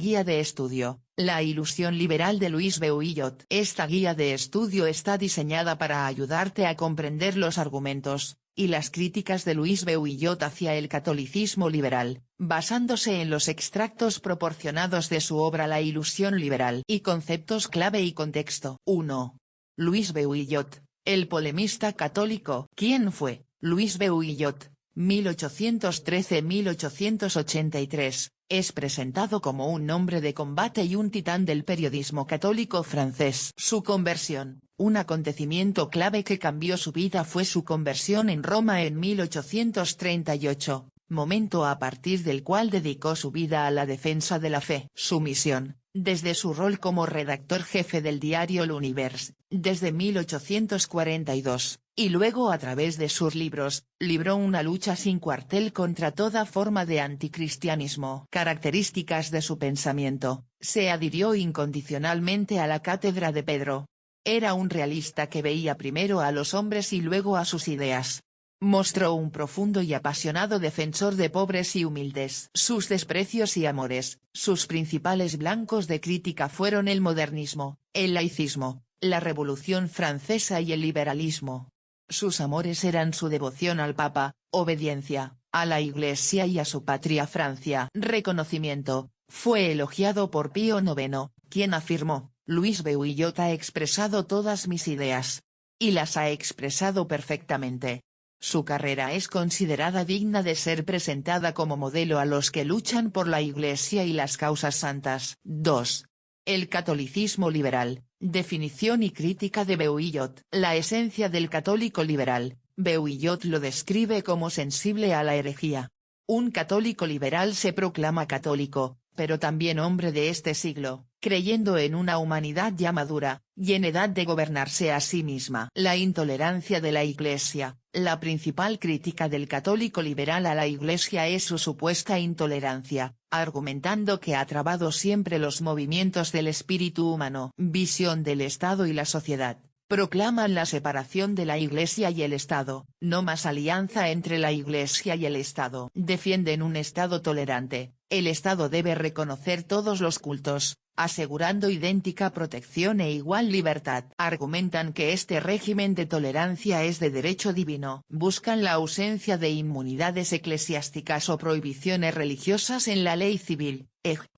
Guía de estudio, La ilusión liberal de Louis Bouillot. Esta guía de estudio está diseñada para ayudarte a comprender los argumentos y las críticas de Louis Bouillot hacia el catolicismo liberal, basándose en los extractos proporcionados de su obra La ilusión liberal y conceptos clave y contexto. 1. Louis Bouillot, el polemista católico. ¿Quién fue Louis Bouillot? 1813-1883, es presentado como un hombre de combate y un titán del periodismo católico francés. Su conversión, un acontecimiento clave que cambió su vida, fue su conversión en Roma en 1838, momento a partir del cual dedicó su vida a la defensa de la fe. Su misión, desde su rol como redactor jefe del diario L'Univers, desde 1842, y luego a través de sus libros, libró una lucha sin cuartel contra toda forma de anticristianismo. Características de su pensamiento: se adhirió incondicionalmente a la cátedra de Pedro. Era un realista que veía primero a los hombres y luego a sus ideas. Mostró un profundo y apasionado defensor de pobres y humildes. Sus desprecios y amores, sus principales blancos de crítica fueron el modernismo, el laicismo, la Revolución Francesa y el liberalismo. Sus amores eran su devoción al Papa, obediencia a la Iglesia y a su patria Francia. Reconocimiento: fue elogiado por Pío IX, quien afirmó: Louis Bouillot ha expresado todas mis ideas. Y las ha expresado perfectamente. Su carrera es considerada digna de ser presentada como modelo a los que luchan por la Iglesia y las causas santas. 2. El catolicismo liberal, definición y crítica de Bouillot. La esencia del católico liberal, Bouillot lo describe como sensible a la herejía. Un católico liberal se proclama católico, pero también hombre de este siglo, creyendo en una humanidad ya madura, y en edad de gobernarse a sí misma. La intolerancia de la Iglesia. La principal crítica del católico liberal a la Iglesia es su supuesta intolerancia, argumentando que ha trabado siempre los movimientos del espíritu humano. Visión del Estado y la sociedad. Proclaman la separación de la Iglesia y el Estado, no más alianza entre la Iglesia y el Estado. Defienden un Estado tolerante. El Estado debe reconocer todos los cultos, asegurando idéntica protección e igual libertad. Argumentan que este régimen de tolerancia es de derecho divino. Buscan la ausencia de inmunidades eclesiásticas o prohibiciones religiosas en la ley civil.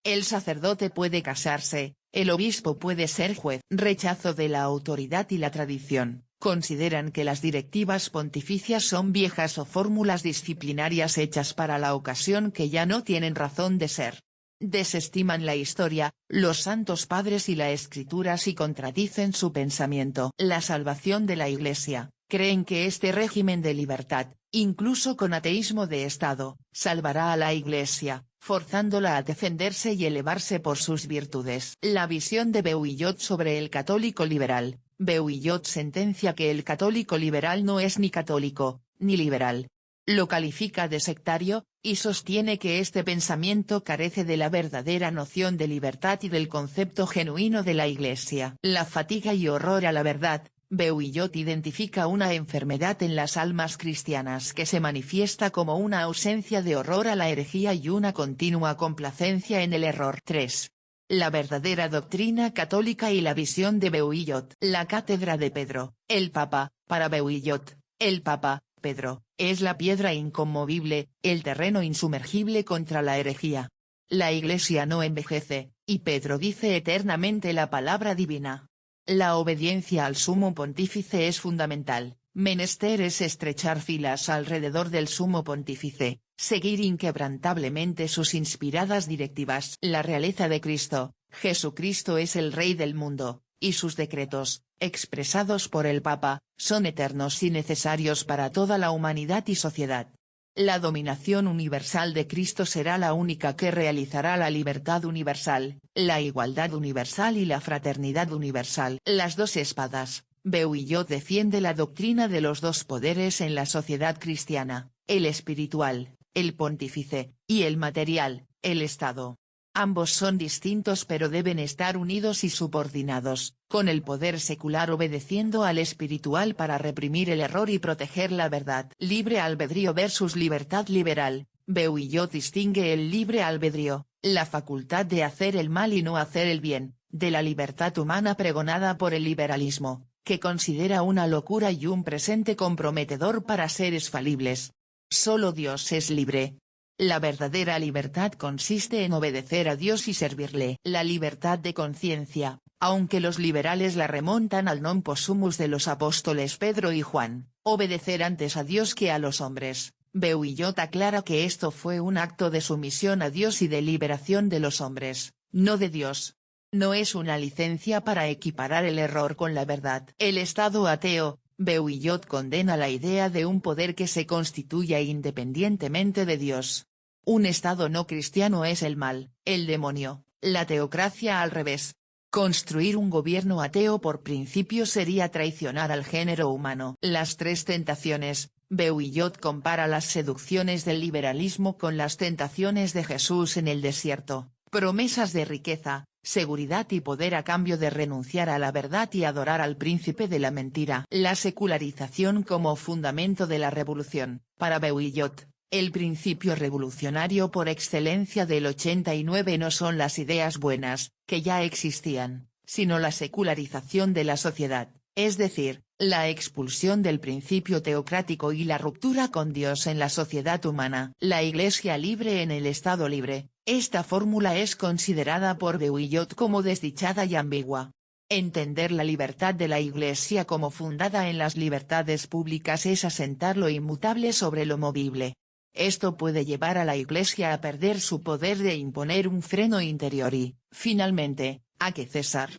El sacerdote puede casarse, el obispo puede ser juez. Rechazo de la autoridad y la tradición. Consideran que las directivas pontificias son viejas o fórmulas disciplinarias hechas para la ocasión que ya no tienen razón de ser. Desestiman la historia, los santos padres y la escritura si contradicen su pensamiento. La salvación de la Iglesia. Creen que este régimen de libertad, incluso con ateísmo de Estado, salvará a la Iglesia, forzándola a defenderse y elevarse por sus virtudes. La visión de Bouillot sobre el católico liberal. Bouillot sentencia que el católico liberal no es ni católico, ni liberal. Lo califica de sectario, y sostiene que este pensamiento carece de la verdadera noción de libertad y del concepto genuino de la Iglesia. La fatiga y horror a la verdad. Bouillot identifica una enfermedad en las almas cristianas que se manifiesta como una ausencia de horror a la herejía y una continua complacencia en el error. 3. La verdadera doctrina católica y la visión de Bouillot. La cátedra de Pedro, el Papa. Para Bouillot, el Papa, Pedro, es la piedra inconmovible, el terreno insumergible contra la herejía. La Iglesia no envejece, y Pedro dice eternamente la palabra divina. La obediencia al sumo pontífice es fundamental. Menester es estrechar filas alrededor del sumo pontífice, seguir inquebrantablemente sus inspiradas directivas. La realeza de Cristo. Jesucristo es el Rey del mundo, y sus decretos, expresados por el Papa, son eternos y necesarios para toda la humanidad y sociedad. La dominación universal de Cristo será la única que realizará la libertad universal, la igualdad universal y la fraternidad universal. Las dos espadas. Bouillot defiende la doctrina de los dos poderes en la sociedad cristiana, el espiritual, el pontífice, y el material, el Estado. Ambos son distintos pero deben estar unidos y subordinados, con el poder secular obedeciendo al espiritual para reprimir el error y proteger la verdad. Libre albedrío versus libertad liberal. Beuillot distingue el libre albedrío, la facultad de hacer el mal y no hacer el bien, de la libertad humana pregonada por el liberalismo, que considera una locura y un presente comprometedor para seres falibles. Solo Dios es libre. La verdadera libertad consiste en obedecer a Dios y servirle. La libertad de conciencia, aunque los liberales la remontan al non possumus de los apóstoles Pedro y Juan, obedecer antes a Dios que a los hombres. Beuillot aclara que esto fue un acto de sumisión a Dios y de liberación de los hombres, no de Dios. No es una licencia para equiparar el error con la verdad. El Estado ateo, Beuillot condena la idea de un poder que se constituya independientemente de Dios. Un Estado no cristiano es el mal, el demonio, la teocracia al revés. Construir un gobierno ateo por principio sería traicionar al género humano. Las tres tentaciones. Beuillot compara las seducciones del liberalismo con las tentaciones de Jesús en el desierto, promesas de riqueza, seguridad y poder a cambio de renunciar a la verdad y adorar al príncipe de la mentira. La secularización como fundamento de la revolución. Para Beuillot, el principio revolucionario por excelencia del 89 no son las ideas buenas, que ya existían, sino la secularización de la sociedad, es decir, la expulsión del principio teocrático y la ruptura con Dios en la sociedad humana. La Iglesia libre en el Estado libre. Esta fórmula es considerada por Beuillot como desdichada y ambigua. Entender la libertad de la Iglesia como fundada en las libertades públicas es asentar lo inmutable sobre lo movible. Esto puede llevar a la Iglesia a perder su poder de imponer un freno interior y, finalmente, a que César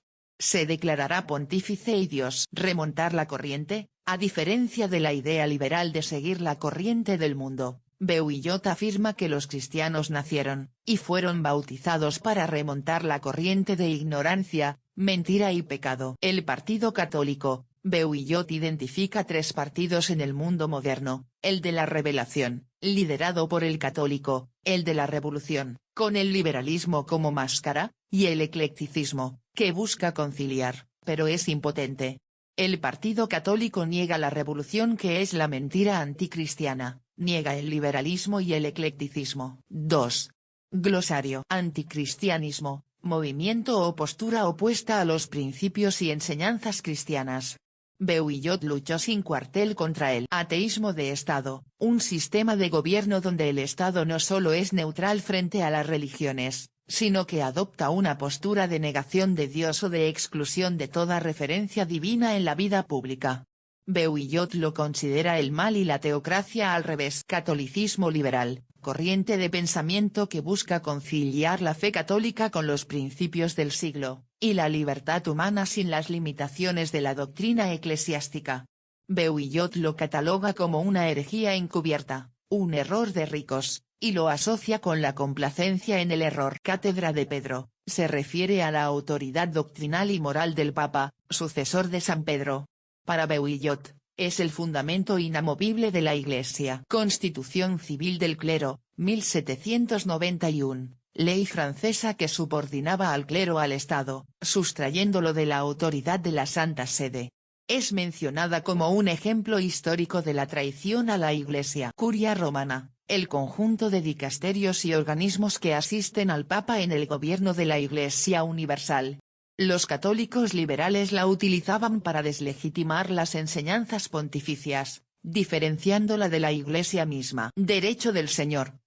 se declarará pontífice y Dios. Remontar la corriente, a diferencia de la idea liberal de seguir la corriente del mundo. Beuillot afirma que los cristianos nacieron, y fueron bautizados para remontar la corriente de ignorancia, mentira y pecado. El Partido Católico. Beuillot identifica tres partidos en el mundo moderno: el de la revelación, liderado por el católico; el de la revolución, con el liberalismo como máscara; y el eclecticismo, que busca conciliar, pero es impotente. El Partido Católico niega la revolución, que es la mentira anticristiana, niega el liberalismo y el eclecticismo. 2. Glosario. Anticristianismo, movimiento o postura opuesta a los principios y enseñanzas cristianas. Beuillot luchó sin cuartel contra el ateísmo de Estado, un sistema de gobierno donde el Estado no solo es neutral frente a las religiones, sino que adopta una postura de negación de Dios o de exclusión de toda referencia divina en la vida pública. Beuillot lo considera el mal y la teocracia al revés. Catolicismo liberal, corriente de pensamiento que busca conciliar la fe católica con los principios del siglo, y la libertad humana sin las limitaciones de la doctrina eclesiástica. Beuillot lo cataloga como una herejía encubierta, un error de ricos, y lo asocia con la complacencia en el error. Cátedra de Pedro, se refiere a la autoridad doctrinal y moral del Papa, sucesor de San Pedro. Para Beuillot, es el fundamento inamovible de la Iglesia. Constitución Civil del Clero, 1791, ley francesa que subordinaba al clero al Estado, sustrayéndolo de la autoridad de la Santa Sede. Es mencionada como un ejemplo histórico de la traición a la Iglesia. Curia Romana, el conjunto de dicasterios y organismos que asisten al Papa en el gobierno de la Iglesia universal. Los católicos liberales la utilizaban para deslegitimar las enseñanzas pontificias, diferenciándola de la Iglesia misma. Derecho del Señor,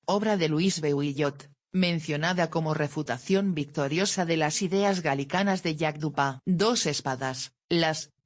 obra de Luis Beuillot, mencionada como refutación victoriosa de las ideas galicanas de Jacques Dupin. Dos espadas,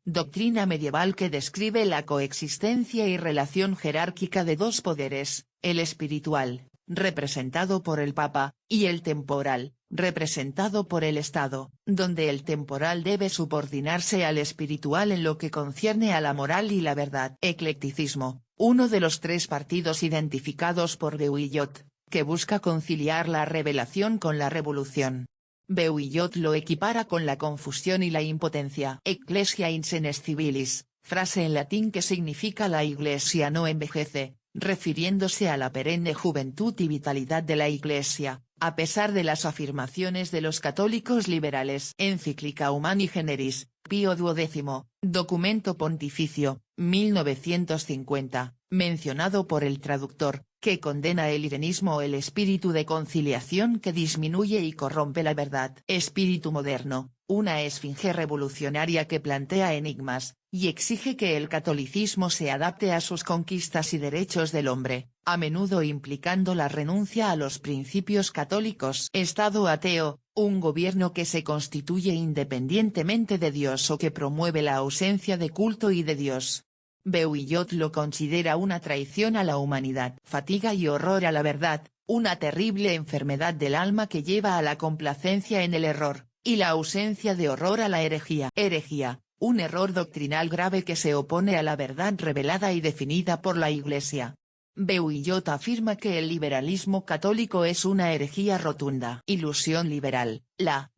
doctrina medieval que describe la coexistencia y relación jerárquica de dos poderes, el espiritual, representado por el Papa, y el temporal, representado por el Estado, donde el temporal debe subordinarse al espiritual en lo que concierne a la moral y la verdad. Eclecticismo, uno de los tres partidos identificados por Beuillot, que busca conciliar la revelación con la revolución. Beuillot lo equipara con la confusión y la impotencia. Ecclesia in senes civilis, frase en latín que significa la Iglesia no envejece, refiriéndose a la perenne juventud y vitalidad de la Iglesia, a pesar de las afirmaciones de los católicos liberales. Encíclica Humani Generis, Pío XII, documento pontificio, 1950, mencionado por el traductor, que condena el irenismo o el espíritu de conciliación que disminuye y corrompe la verdad. Espíritu moderno, una esfinge revolucionaria que plantea enigmas, y exige que el catolicismo se adapte a sus conquistas y derechos del hombre, a menudo implicando la renuncia a los principios católicos. Estado ateo, un gobierno que se constituye independientemente de Dios o que promueve la ausencia de culto y de Dios. Beuillot lo considera una traición a la humanidad. Fatiga y horror a la verdad, una terrible enfermedad del alma que lleva a la complacencia en el error, y la ausencia de horror a la herejía. Herejía, un error doctrinal grave que se opone a la verdad revelada y definida por la Iglesia. Beuillot afirma que el liberalismo católico es una herejía rotunda. Ilusión liberal,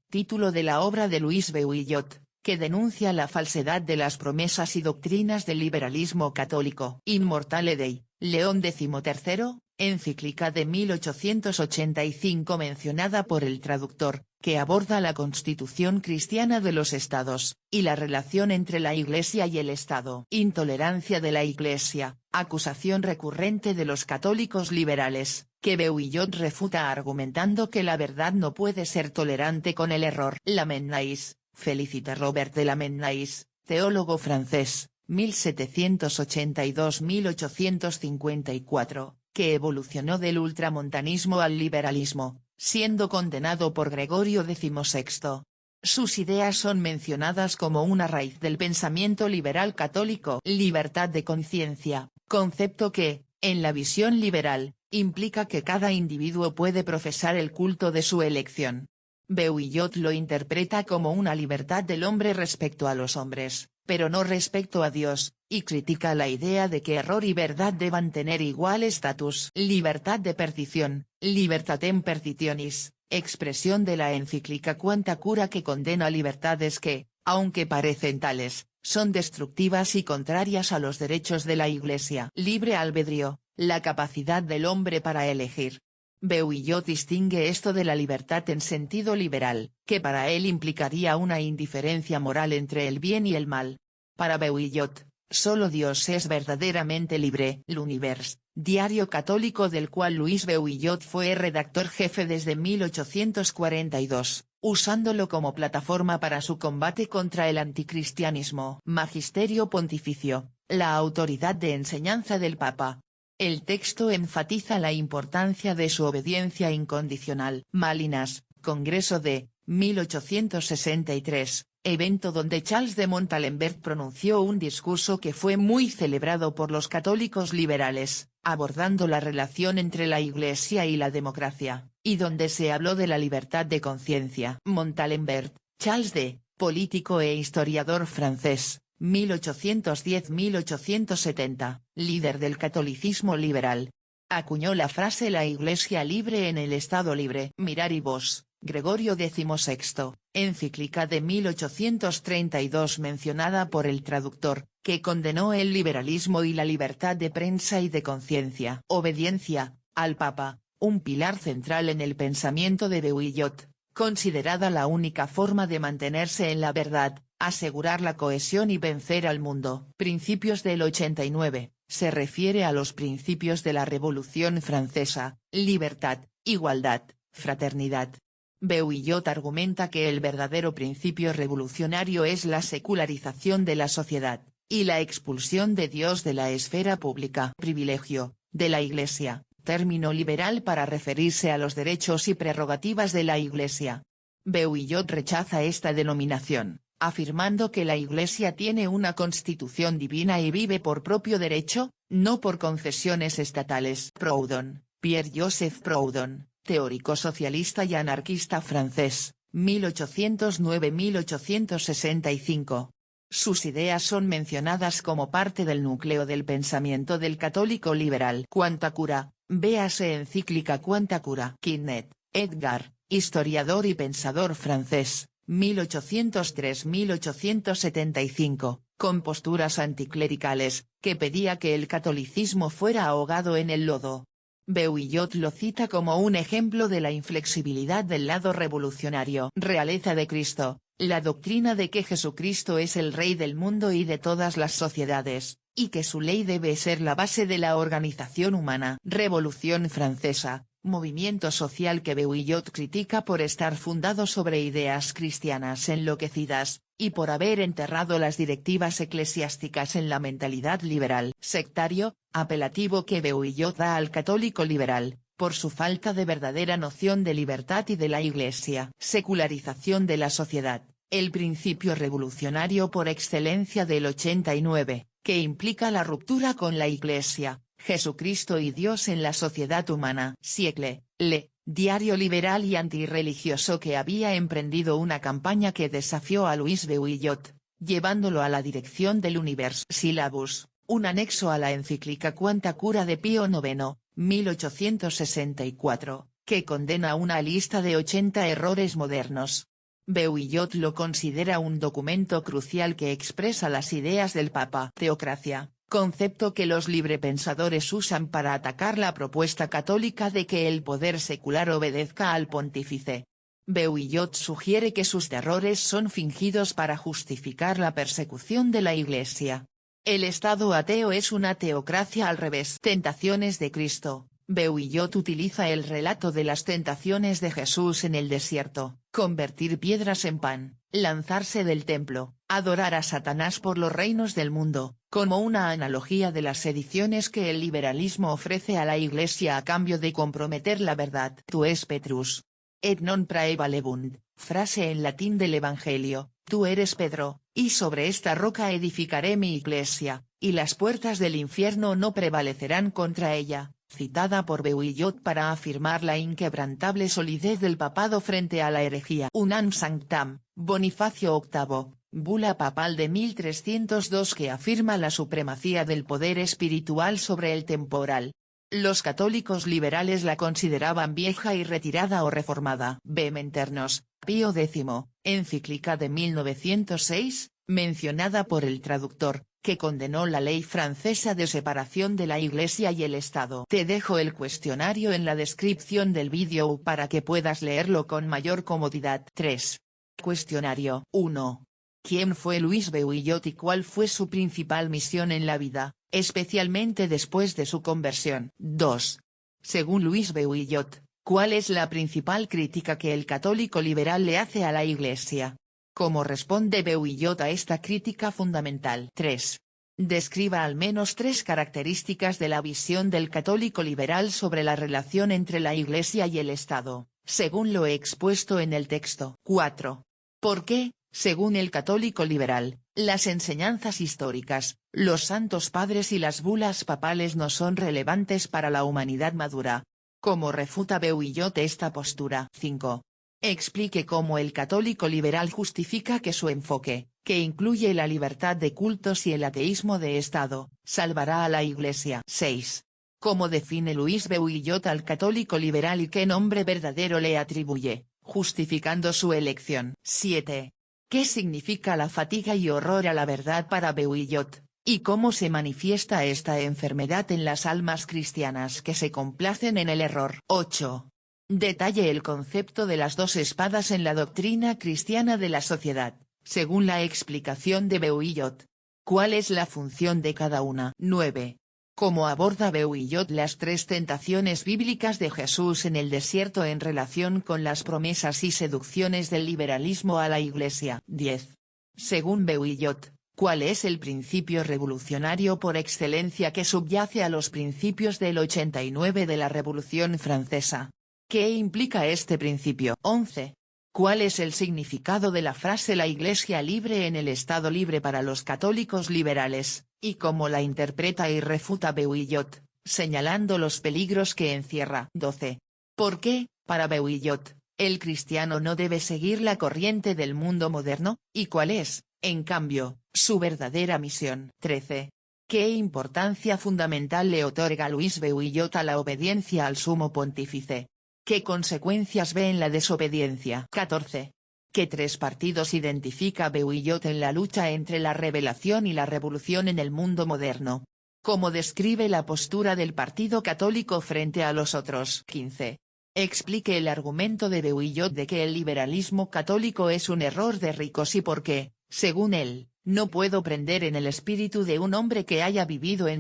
título de la obra de Louis Beuillot, que denuncia la falsedad de las promesas y doctrinas del liberalismo católico. Immortale Dei, León XIII, encíclica de 1885 mencionada por el traductor, que aborda la constitución cristiana de los estados, y la relación entre la Iglesia y el Estado. Intolerancia de la Iglesia, acusación recurrente de los católicos liberales, que Beuillot refuta argumentando que la verdad no puede ser tolerante con el error. Lamennais, Félicité Robert de Lamennais, teólogo francés, 1782-1854, que evolucionó del ultramontanismo al liberalismo, siendo condenado por Gregorio XVI. Sus ideas son mencionadas como una raíz del pensamiento liberal católico. Libertad de conciencia, concepto que, en la visión liberal, implica que cada individuo puede profesar el culto de su elección. Beuillot lo interpreta como una libertad del hombre respecto a los hombres, pero no respecto a Dios, y critica la idea de que error y verdad deban tener igual estatus. Libertad de perdición, libertatem perditionis, expresión de la encíclica Quanta Cura que condena libertades que, aunque parecen tales, son destructivas y contrarias a los derechos de la Iglesia. Libre albedrío, la capacidad del hombre para elegir. Beuillot distingue esto de la libertad en sentido liberal, que para él implicaría una indiferencia moral entre el bien y el mal. Para Beuillot, solo Dios es verdaderamente libre. L'Univers, diario católico del cual Louis Beuillot fue redactor jefe desde 1842, usándolo como plataforma para su combate contra el anticristianismo. Magisterio pontificio, la autoridad de enseñanza del Papa. El texto enfatiza la importancia de su obediencia incondicional. Malinas, Congreso de, 1863, evento donde Charles de Montalembert pronunció un discurso que fue muy celebrado por los católicos liberales, abordando la relación entre la Iglesia y la democracia, y donde se habló de la libertad de conciencia. Montalembert, Charles de, político e historiador francés, 1810-1870, líder del catolicismo liberal. Acuñó la frase la Iglesia libre en el Estado libre. Miraribus, Gregorio XVI, encíclica de 1832 mencionada por el traductor, que condenó el liberalismo y la libertad de prensa y de conciencia. Obediencia, al Papa, un pilar central en el pensamiento de Beuillot, considerada la única forma de mantenerse en la verdad, asegurar la cohesión y vencer al mundo. Principios del 89, se refiere a los principios de la Revolución Francesa, libertad, igualdad, fraternidad. Beuillot argumenta que el verdadero principio revolucionario es la secularización de la sociedad, y la expulsión de Dios de la esfera pública. Privilegio, de la Iglesia, término liberal para referirse a los derechos y prerrogativas de la Iglesia. Beuillot rechaza esta denominación, afirmando que la Iglesia tiene una constitución divina y vive por propio derecho, no por concesiones estatales. Proudhon, Pierre-Joseph Proudhon, teórico socialista y anarquista francés, 1809-1865. Sus ideas son mencionadas como parte del núcleo del pensamiento del católico liberal. Quanta Cura, véase encíclica Quanta Cura. Quinet, Edgar, historiador y pensador francés, 1803-1875, con posturas anticlericales, que pedía que el catolicismo fuera ahogado en el lodo. Beuillot lo cita como un ejemplo de la inflexibilidad del lado revolucionario. Realeza de Cristo, la doctrina de que Jesucristo es el Rey del mundo y de todas las sociedades, y que su ley debe ser la base de la organización humana. Revolución Francesa, movimiento social que Beuillot critica por estar fundado sobre ideas cristianas enloquecidas, y por haber enterrado las directivas eclesiásticas en la mentalidad liberal. Sectario, apelativo que Beuillot da al católico liberal, por su falta de verdadera noción de libertad y de la Iglesia. Secularización de la sociedad, el principio revolucionario por excelencia del 89, que implica la ruptura con la Iglesia, Jesucristo y Dios en la sociedad humana. Siècle, Le, diario liberal y antirreligioso que había emprendido una campaña que desafió a Louis Beuillot, llevándolo a la dirección del Univers Syllabus, un anexo a la encíclica Quanta Cura de Pío IX, 1864, que condena una lista de 80 errores modernos. Beuillot lo considera un documento crucial que expresa las ideas del Papa. Teocracia, concepto que los librepensadores usan para atacar la propuesta católica de que el poder secular obedezca al pontífice. Beuillot sugiere que sus terrores son fingidos para justificar la persecución de la Iglesia. El Estado ateo es una teocracia al revés. Tentaciones de Cristo. Beuillot utiliza el relato de las tentaciones de Jesús en el desierto, convertir piedras en pan, lanzarse del templo, adorar a Satanás por los reinos del mundo, como una analogía de las sediciones que el liberalismo ofrece a la Iglesia a cambio de comprometer la verdad. Tu es Petrus. Et non praevalebunt, frase en latín del Evangelio, tú eres Pedro, y sobre esta roca edificaré mi iglesia, y las puertas del infierno no prevalecerán contra ella, citada por Beuillot para afirmar la inquebrantable solidez del papado frente a la herejía. Unam Sanctam, Bonifacio VIII, bula papal de 1302 que afirma la supremacía del poder espiritual sobre el temporal. Los católicos liberales la consideraban vieja y retirada o reformada. Vehementernos, Pío X, encíclica de 1906, mencionada por el traductor, que condenó la ley francesa de separación de la Iglesia y el Estado. Te dejo el cuestionario en la descripción del vídeo para que puedas leerlo con mayor comodidad. 3. Cuestionario. 1. ¿Quién fue Louis Beuillot y cuál fue su principal misión en la vida, especialmente después de su conversión? 2. Según Louis Beuillot, ¿cuál es la principal crítica que el católico liberal le hace a la Iglesia? ¿Cómo responde Beuillot a esta crítica fundamental? 3. Describa al menos 3 características de la visión del católico liberal sobre la relación entre la Iglesia y el Estado, según lo expuesto en el texto. 4. ¿Por qué, según el católico liberal, las enseñanzas históricas, los santos padres y las bulas papales no son relevantes para la humanidad madura? ¿Cómo refuta Beuillot esta postura? 5. Explique cómo el católico liberal justifica que su enfoque, que incluye la libertad de cultos y el ateísmo de Estado, salvará a la Iglesia. 6. ¿Cómo define Louis Beuillot al católico liberal y qué nombre verdadero le atribuye, justificando su elección? 7. ¿Qué significa la fatiga y horror a la verdad para Beuillot, y cómo se manifiesta esta enfermedad en las almas cristianas que se complacen en el error? 8. Detalle el concepto de las dos espadas en la doctrina cristiana de la sociedad, según la explicación de Beuillot. ¿Cuál es la función de cada una? 9. ¿Cómo aborda Beuillot las 3 tentaciones bíblicas de Jesús en el desierto en relación con las promesas y seducciones del liberalismo a la Iglesia? 10. Según Beuillot, ¿cuál es el principio revolucionario por excelencia que subyace a los principios del 89 de la Revolución Francesa? ¿Qué implica este principio? 11. ¿Cuál es el significado de la frase la Iglesia libre en el Estado libre para los católicos liberales, y cómo la interpreta y refuta Beuillot, señalando los peligros que encierra? 12. ¿Por qué, para Beuillot, el cristiano no debe seguir la corriente del mundo moderno, y cuál es, en cambio, su verdadera misión? 13. ¿Qué importancia fundamental le otorga Louis Beuillot a la obediencia al sumo pontífice? ¿Qué consecuencias ve en la desobediencia? 14. ¿Qué 3 partidos identifica Beuillot en la lucha entre la revelación y la revolución en el mundo moderno? ¿Cómo describe la postura del Partido Católico frente a los otros? 15. Explique el argumento de Beuillot de que el liberalismo católico es un error de ricos y por qué, según él, No puedo prender en el espíritu de un hombre que haya vivido en